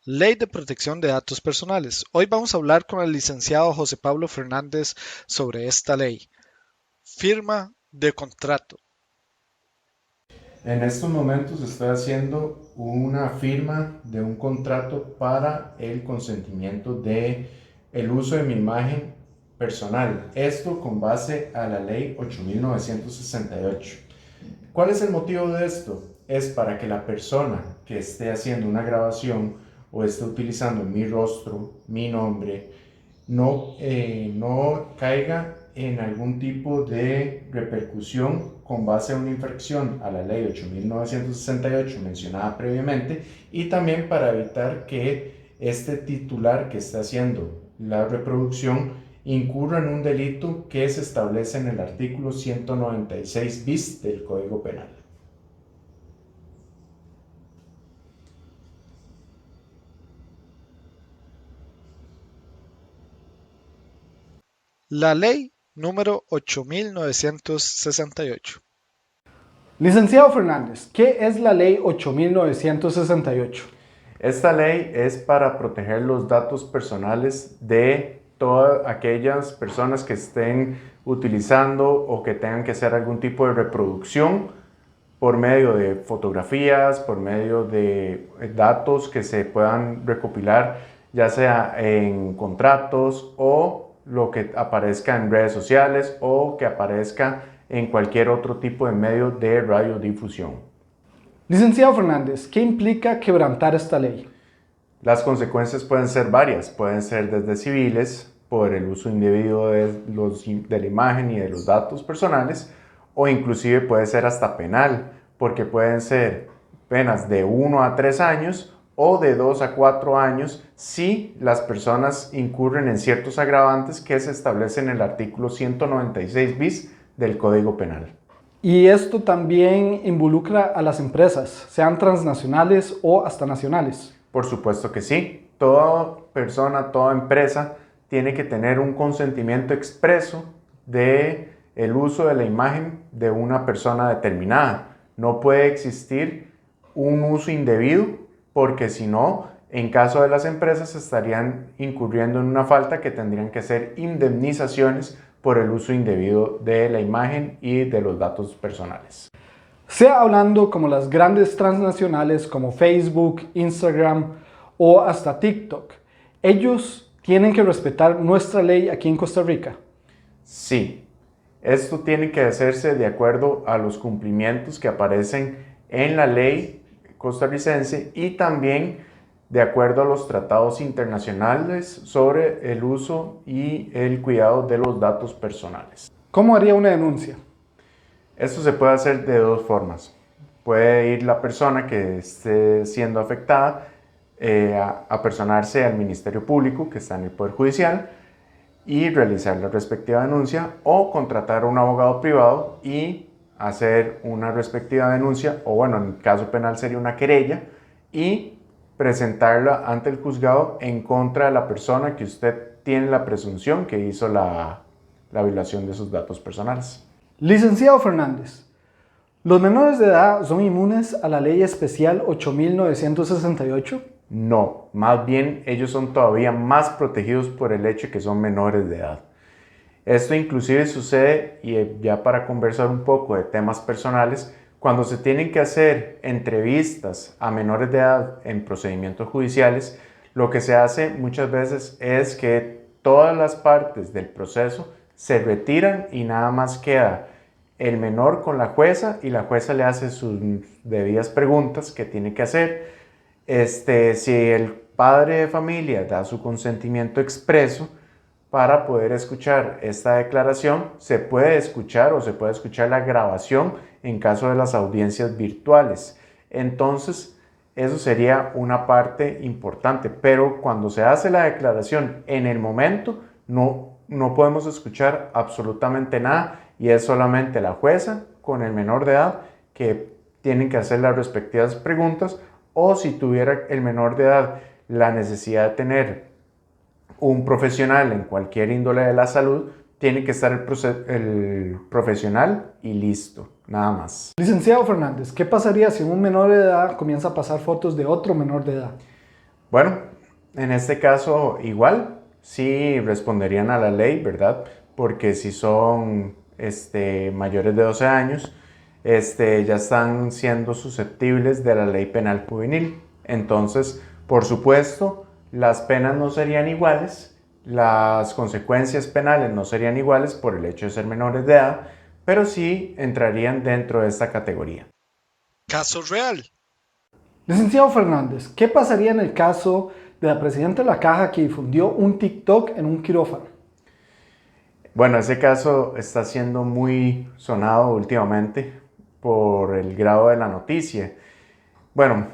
Ley de Protección de Datos Personales. Hoy vamos a hablar con el licenciado José Pablo Fernández sobre esta ley. Firma de contrato. En estos momentos estoy haciendo una firma de un contrato para el consentimiento de el uso de mi imagen personal. Esto con base a la ley 8968. ¿Cuál es el motivo de esto? Es para que la persona que esté haciendo una grabación o esté utilizando mi rostro, mi nombre, no caiga en algún tipo de repercusión con base a una infracción a la ley 8968 mencionada previamente, y también para evitar que este titular que está haciendo la reproducción incurra en un delito que se establece en el artículo 196 bis del Código Penal. La ley número 8968. Licenciado Fernández, ¿qué es la Ley 8968? Esta ley es para proteger los datos personales de todas aquellas personas que estén utilizando o que tengan que hacer algún tipo de reproducción por medio de fotografías, por medio de datos que se puedan recopilar, ya sea en contratos o lo que aparezca en redes sociales o que aparezca en cualquier otro tipo de medio de radiodifusión. Licenciado Fernández, ¿qué implica quebrantar esta ley? Las consecuencias pueden ser varias, pueden ser desde civiles por el uso indebido de la imagen y de los datos personales, o inclusive puede ser hasta penal, porque pueden ser penas de 1 a 3 años o de 2 a 4 años si las personas incurren en ciertos agravantes que se establecen en el artículo 196 bis del Código Penal. Y esto también involucra a las empresas, sean transnacionales o hasta nacionales. Por supuesto que sí. Toda persona, toda empresa tiene que tener un consentimiento expreso de el uso de la imagen de una persona determinada. No puede existir un uso indebido, porque si no, en caso de las empresas estarían incurriendo en una falta que tendrían que hacer indemnizaciones por el uso indebido de la imagen y de los datos personales. Sea hablando como las grandes transnacionales como Facebook, Instagram o hasta TikTok, ellos tienen que respetar nuestra ley aquí en Costa Rica. Sí, esto tiene que hacerse de acuerdo a los cumplimientos que aparecen en la ley costarricense y también de acuerdo a los tratados internacionales sobre el uso y el cuidado de los datos personales. ¿Cómo haría una denuncia? Esto se puede hacer de dos formas. Puede ir la persona que esté siendo afectada a personarse al Ministerio Público, que está en el Poder Judicial, y realizar la respectiva denuncia, o contratar a un abogado privado y hacer una respectiva denuncia, o bueno, en el caso penal sería una querella, y presentarla ante el juzgado en contra de la persona que usted tiene la presunción que hizo la violación de sus datos personales. Licenciado Fernández, ¿los menores de edad son inmunes a la Ley Especial 8968? No, más bien ellos son todavía más protegidos por el hecho de que son menores de edad. Esto inclusive sucede, y ya para conversar un poco de temas personales, cuando se tienen que hacer entrevistas a menores de edad en procedimientos judiciales, lo que se hace muchas veces es que todas las partes del proceso se retiran y nada más queda el menor con la jueza, y la jueza le hace sus debidas preguntas que tiene que hacer. Si el padre de familia da su consentimiento expreso para poder escuchar esta declaración, se puede escuchar la grabación en caso de las audiencias virtuales. Entonces, eso sería una parte importante, pero cuando se hace la declaración en el momento, no podemos escuchar absolutamente nada, y es solamente la jueza con el menor de edad que tienen que hacer las respectivas preguntas, o si tuviera el menor de edad la necesidad de tener un profesional en cualquier índole de la salud, tiene que estar el profesional y listo, nada más. Licenciado Fernández, ¿qué pasaría si un menor de edad comienza a pasar fotos de otro menor de edad? Bueno, en este caso igual, sí responderían a la ley, ¿verdad? Porque si son mayores de 12 años, ya están siendo susceptibles de la ley penal juvenil. Entonces, por supuesto, las penas no serían iguales, las consecuencias penales no serían iguales por el hecho de ser menores de edad, pero sí entrarían dentro de esta categoría. Caso real. Licenciado Fernández, ¿qué pasaría en el caso de la presidenta de la Caja que difundió un TikTok en un quirófano? Bueno, ese caso está siendo muy sonado últimamente por el grado de la noticia. Bueno,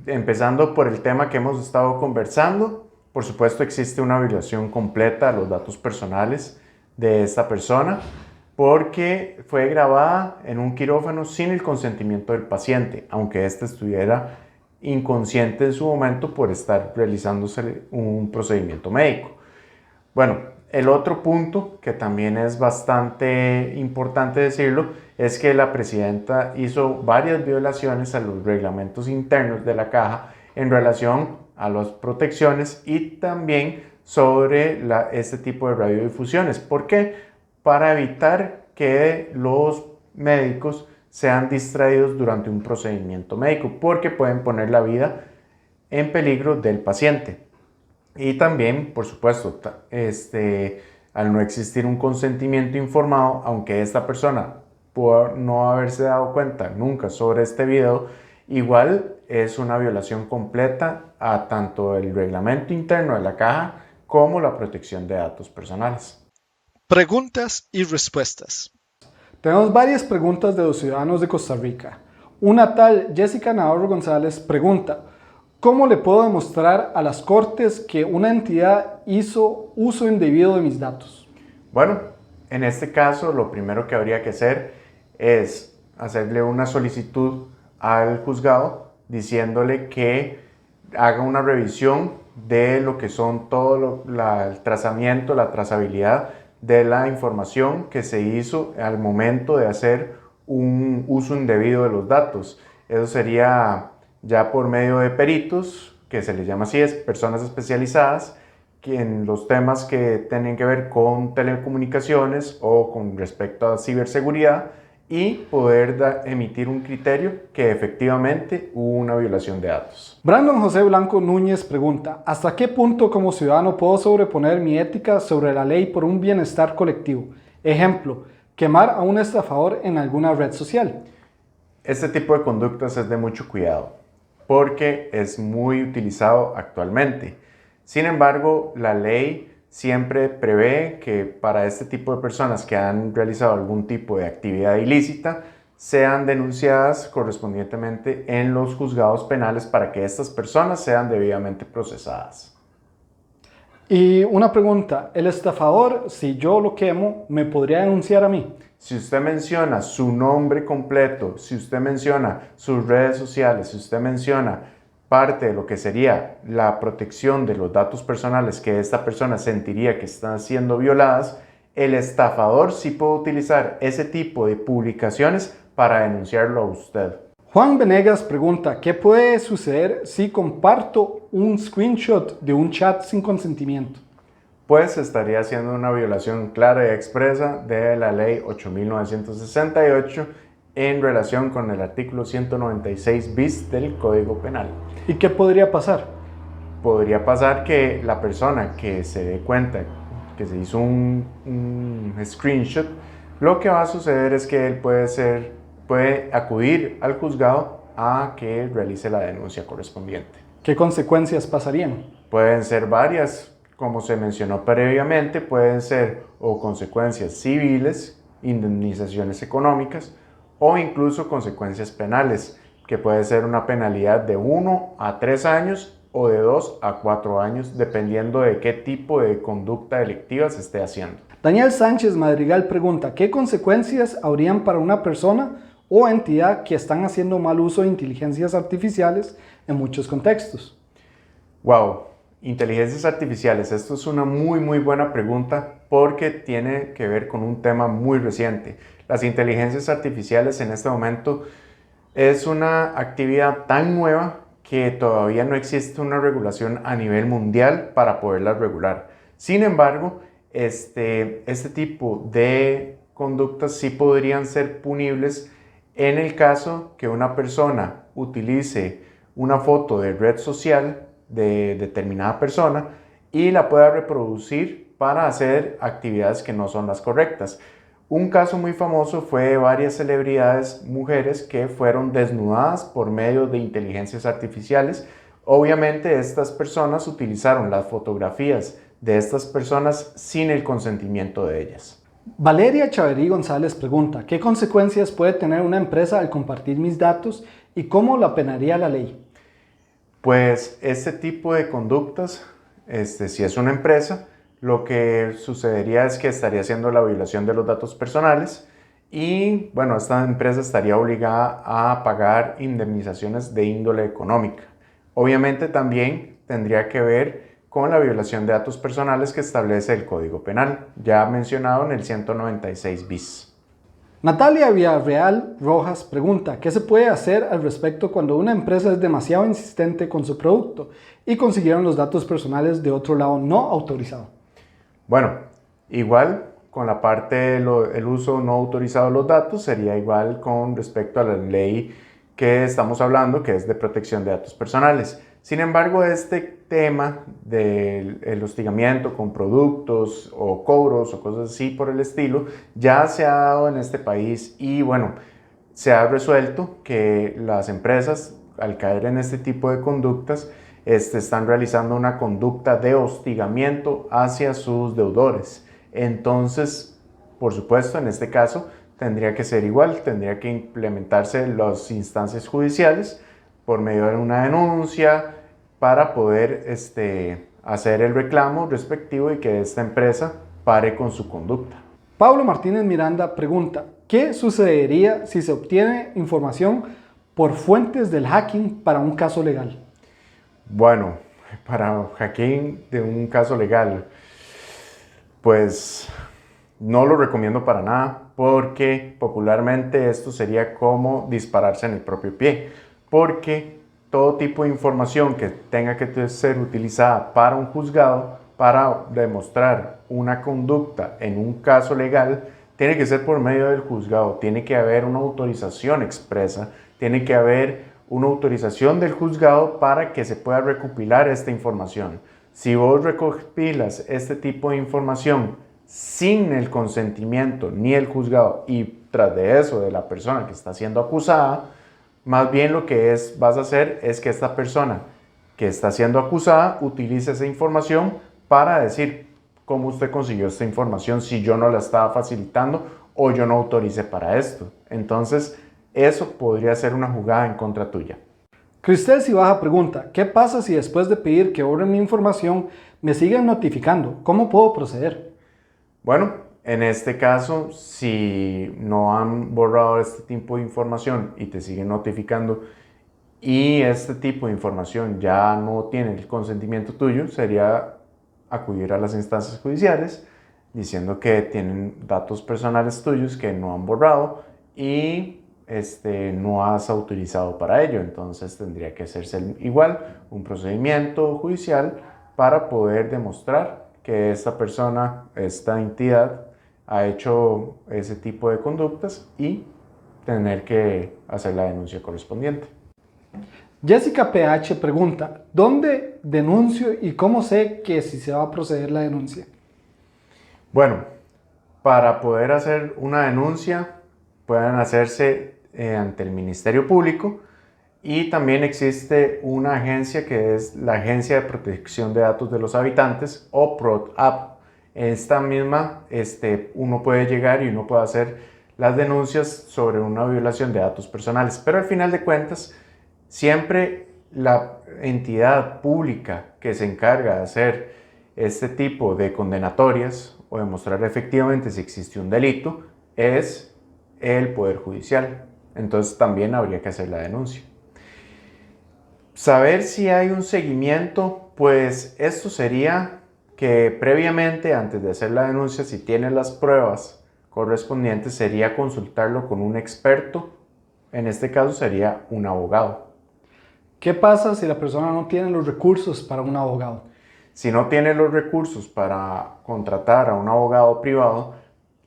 empezando por el tema que hemos estado conversando, por supuesto existe una violación completa a los datos personales de esta persona porque fue grabada en un quirófano sin el consentimiento del paciente, aunque éste estuviera inconsciente en su momento por estar realizándose un procedimiento médico. Bueno, el otro punto que también es bastante importante decirlo es que la presidenta hizo varias violaciones a los reglamentos internos de la Caja en relación a las protecciones y también sobre este tipo de radiodifusiones. ¿Por qué? Para evitar que los médicos sean distraídos durante un procedimiento médico, porque pueden poner la vida en peligro del paciente. Y también, por supuesto, al no existir un consentimiento informado, aunque esta persona pudo no haberse dado cuenta nunca sobre este video, igual es una violación completa a tanto el reglamento interno de la Caja como la protección de datos personales. Preguntas y respuestas. Tenemos varias preguntas de los ciudadanos de Costa Rica. Una tal Jessica Navarro González pregunta: ¿cómo le puedo demostrar a las cortes que una entidad hizo uso indebido de mis datos? Bueno, en este caso lo primero que habría que hacer es hacerle una solicitud al juzgado diciéndole que haga una revisión de lo que son todo el trazamiento, la trazabilidad de la información que se hizo al momento de hacer un uso indebido de los datos. Eso sería ya por medio de peritos, que se les llama así, es personas especializadas, que en los temas que tienen que ver con telecomunicaciones o con respecto a ciberseguridad y poder emitir un criterio que efectivamente hubo una violación de datos. Brandon José Blanco Núñez pregunta: ¿hasta qué punto como ciudadano puedo sobreponer mi ética sobre la ley por un bienestar colectivo? Ejemplo, quemar a un estafador en alguna red social. Este tipo de conductas es de mucho cuidado porque es muy utilizado actualmente. Sin embargo, la ley siempre prevé que para este tipo de personas que han realizado algún tipo de actividad ilícita sean denunciadas correspondientemente en los juzgados penales para que estas personas sean debidamente procesadas. Y una pregunta: ¿el estafador, si yo lo quemo, me podría denunciar a mí? Si usted menciona su nombre completo, si usted menciona sus redes sociales, si usted menciona parte de lo que sería la protección de los datos personales que esta persona sentiría que están siendo violadas, el estafador sí puede utilizar ese tipo de publicaciones para denunciarlo a usted. Juan Venegas pregunta: ¿qué puede suceder si comparto un screenshot de un chat sin consentimiento? Pues estaría haciendo una violación clara y expresa de la ley 8.968 en relación con el artículo 196 bis del Código Penal. ¿Y qué podría pasar? Podría pasar que la persona que se dé cuenta que se hizo un screenshot, lo que va a suceder es que él puede acudir al juzgado a que realice la denuncia correspondiente. ¿Qué consecuencias pasarían? Pueden ser varias, como se mencionó previamente, pueden ser o consecuencias civiles, indemnizaciones económicas o incluso consecuencias penales, que puede ser una penalidad de 1 a 3 años o de 2 a 4 años, dependiendo de qué tipo de conducta delictiva se esté haciendo. Daniel Sánchez Madrigal pregunta: ¿qué consecuencias habrían para una persona o entidad que están haciendo mal uso de inteligencias artificiales en muchos contextos? Wow, inteligencias artificiales. Esto es una muy buena pregunta porque tiene que ver con un tema muy reciente. Las inteligencias artificiales en este momento es una actividad tan nueva que todavía no existe una regulación a nivel mundial para poderlas regular. Sin embargo, este tipo de conductas sí podrían ser punibles en el caso que una persona utilice una foto de red social de determinada persona y la pueda reproducir para hacer actividades que no son las correctas. Un caso muy famoso fue de varias celebridades mujeres que fueron desnudadas por medio de inteligencias artificiales. Obviamente estas personas utilizaron las fotografías de estas personas sin el consentimiento de ellas. Valeria Chaverí González pregunta, ¿qué consecuencias puede tener una empresa al compartir mis datos y cómo la penaría la ley? Pues este tipo de conductas, si es una empresa, lo que sucedería es que estaría haciendo la violación de los datos personales y, bueno, esta empresa estaría obligada a pagar indemnizaciones de índole económica. Obviamente también tendría que ver con la violación de datos personales que establece el Código Penal, ya mencionado en el 196 bis. Natalia Villarreal Rojas pregunta, ¿qué se puede hacer al respecto cuando una empresa es demasiado insistente con su producto y consiguieron los datos personales de otro lado no autorizado? Bueno, igual con la parte del uso no autorizado de los datos sería igual con respecto a la ley que estamos hablando, que es de protección de datos personales. Sin embargo, este tema del hostigamiento con productos o cobros o cosas así por el estilo ya se ha dado en este país y bueno, se ha resuelto que las empresas al caer en este tipo de conductas están realizando una conducta de hostigamiento hacia sus deudores. Entonces, por supuesto, en este caso tendría que ser igual, tendría que implementarse las instancias judiciales por medio de una denuncia para poder hacer el reclamo respectivo y que esta empresa pare con su conducta. Pablo Martínez Miranda pregunta, ¿qué sucedería si se obtiene información por fuentes del hacking para un caso legal? Bueno, para hacking de un caso legal, pues no lo recomiendo para nada porque popularmente esto sería como dispararse en el propio pie, porque todo tipo de información que tenga que ser utilizada para un juzgado para demostrar una conducta en un caso legal tiene que ser por medio del juzgado, tiene que haber una autorización expresa, tiene que haber una autorización del juzgado para que se pueda recopilar esta información. Si vos recopilas este tipo de información sin el consentimiento ni el juzgado y tras de eso de la persona que está siendo acusada, más bien lo que vas a hacer es que esta persona que está siendo acusada utilice esa información para decir cómo usted consiguió esta información si yo no la estaba facilitando o yo no autoricé para esto. Entonces, eso podría ser una jugada en contra tuya. Cristel Cibaja pregunta, ¿qué pasa si después de pedir que borren mi información me siguen notificando? ¿Cómo puedo proceder? Bueno, en este caso, si no han borrado este tipo de información y te siguen notificando y este tipo de información ya no tiene el consentimiento tuyo, sería acudir a las instancias judiciales diciendo que tienen datos personales tuyos que no han borrado y no has autorizado para ello. Entonces tendría que hacerse igual un procedimiento judicial para poder demostrar que esta persona, esta entidad, ha hecho ese tipo de conductas y tener que hacer la denuncia correspondiente. Jessica PH pregunta, ¿dónde denuncio y cómo sé que si se va a proceder la denuncia? Bueno, para poder hacer una denuncia pueden hacerse ante el Ministerio Público y también existe una agencia que es la Agencia de Protección de Datos de los Habitantes o PRODAP. Esta misma, uno puede llegar y uno puede hacer las denuncias sobre una violación de datos personales, pero al final de cuentas siempre la entidad pública que se encarga de hacer este tipo de condenatorias o demostrar efectivamente si existe un delito es el Poder Judicial. Entonces también habría que hacer la denuncia. Saber si hay un seguimiento, pues esto sería que previamente, antes de hacer la denuncia, si tiene las pruebas correspondientes, sería consultarlo con un experto. En este caso sería un abogado. ¿Qué pasa si la persona no tiene los recursos para un abogado? Si no tiene los recursos para contratar a un abogado privado,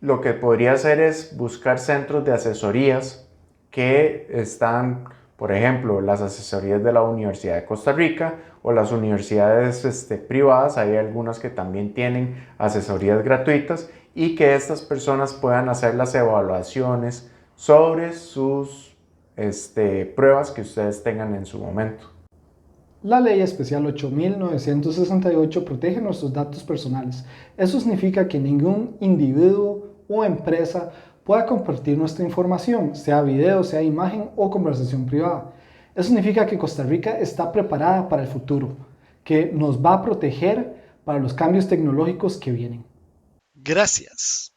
lo que podría hacer es buscar centros de asesorías que están, por ejemplo, las asesorías de la Universidad de Costa Rica o las universidades privadas. Hay algunas que también tienen asesorías gratuitas y que estas personas puedan hacer las evaluaciones sobre sus pruebas que ustedes tengan en su momento. La Ley Especial 8.968 protege nuestros datos personales. Eso significa que ningún individuo o empresa pueda compartir nuestra información, sea video, sea imagen o conversación privada. Eso significa que Costa Rica está preparada para el futuro, que nos va a proteger para los cambios tecnológicos que vienen. Gracias.